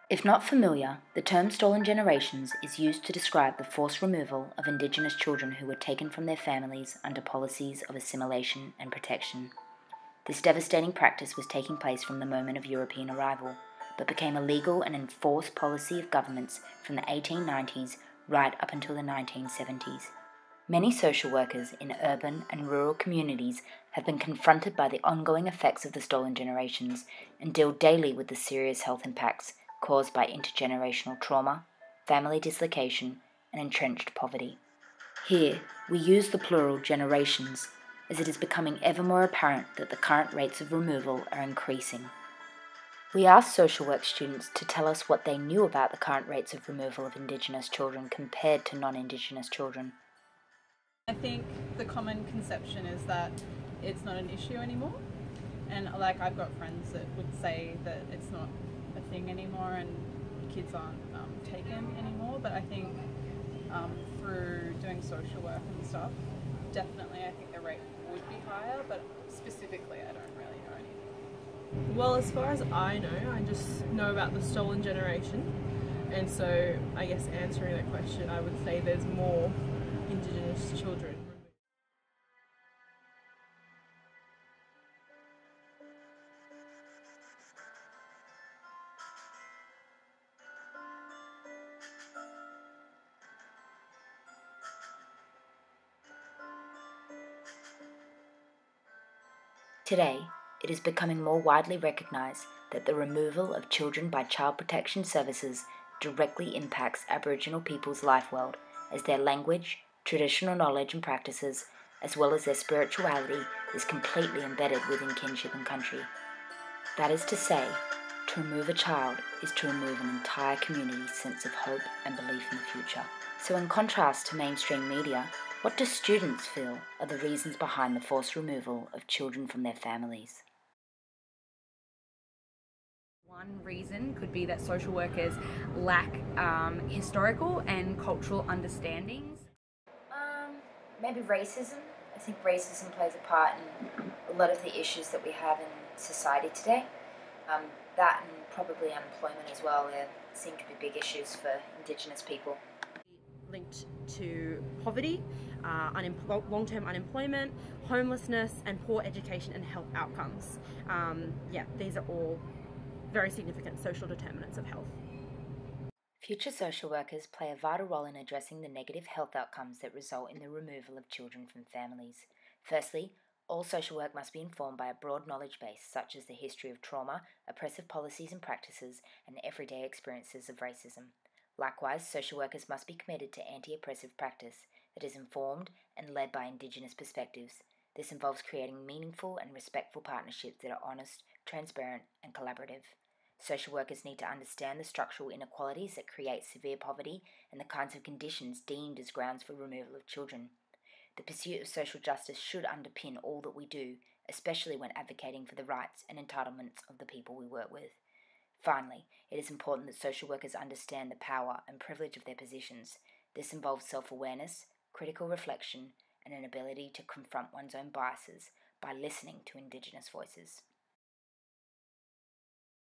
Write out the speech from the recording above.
If not familiar, the term stolen generations is used to describe the forced removal of Indigenous children who were taken from their families under policies of assimilation and protection. This devastating practice was taking place from the moment of European arrival, but became a legal and enforced policy of governments from the 1890s right up until the 1970s. Many social workers in urban and rural communities have been confronted by the ongoing effects of the stolen generations and deal daily with the serious health impacts caused by intergenerational trauma, family dislocation, and entrenched poverty. Here, we use the plural generations, as it is becoming ever more apparent that the current rates of removal are increasing. We asked social work students to tell us what they knew about the current rates of removal of Indigenous children compared to non-Indigenous children. I think the common conception is that it's not an issue anymore, and I've got friends that would say that it's not a thing anymore and kids aren't taken anymore, but I think through doing social work and stuff, definitely I think the rate would be higher, but specifically I don't really know anything. Well, as far as I know, I just know about the stolen generation, and so I guess answering that question, I would say there's more Indigenous children. Today, it is becoming more widely recognised that the removal of children by child protection services directly impacts Aboriginal people's life world, as their language, traditional knowledge and practices, as well as their spirituality, is completely embedded within kinship and country. That is to say, to remove a child is to remove an entire community's sense of hope and belief in the future. So in contrast to mainstream media, what do students feel are the reasons behind the forced removal of children from their families? One reason could be that social workers lack historical and cultural understandings. Maybe racism. I think racism plays a part in a lot of the issues that we have in society today. That and probably unemployment as well. There seem to be big issues for Indigenous people. Linked to poverty, long-term unemployment, homelessness, and poor education and health outcomes. These are all very significant social determinants of health. Future social workers play a vital role in addressing the negative health outcomes that result in the removal of children from families. Firstly, all social work must be informed by a broad knowledge base, such as the history of trauma, oppressive policies and practices, and everyday experiences of racism. Likewise, social workers must be committed to anti-oppressive practice that is informed and led by Indigenous perspectives. This involves creating meaningful and respectful partnerships that are honest, transparent, and collaborative. Social workers need to understand the structural inequalities that create severe poverty and the kinds of conditions deemed as grounds for removal of children. The pursuit of social justice should underpin all that we do, especially when advocating for the rights and entitlements of the people we work with. Finally, it is important that social workers understand the power and privilege of their positions. This involves self-awareness, critical reflection, and an ability to confront one's own biases by listening to Indigenous voices.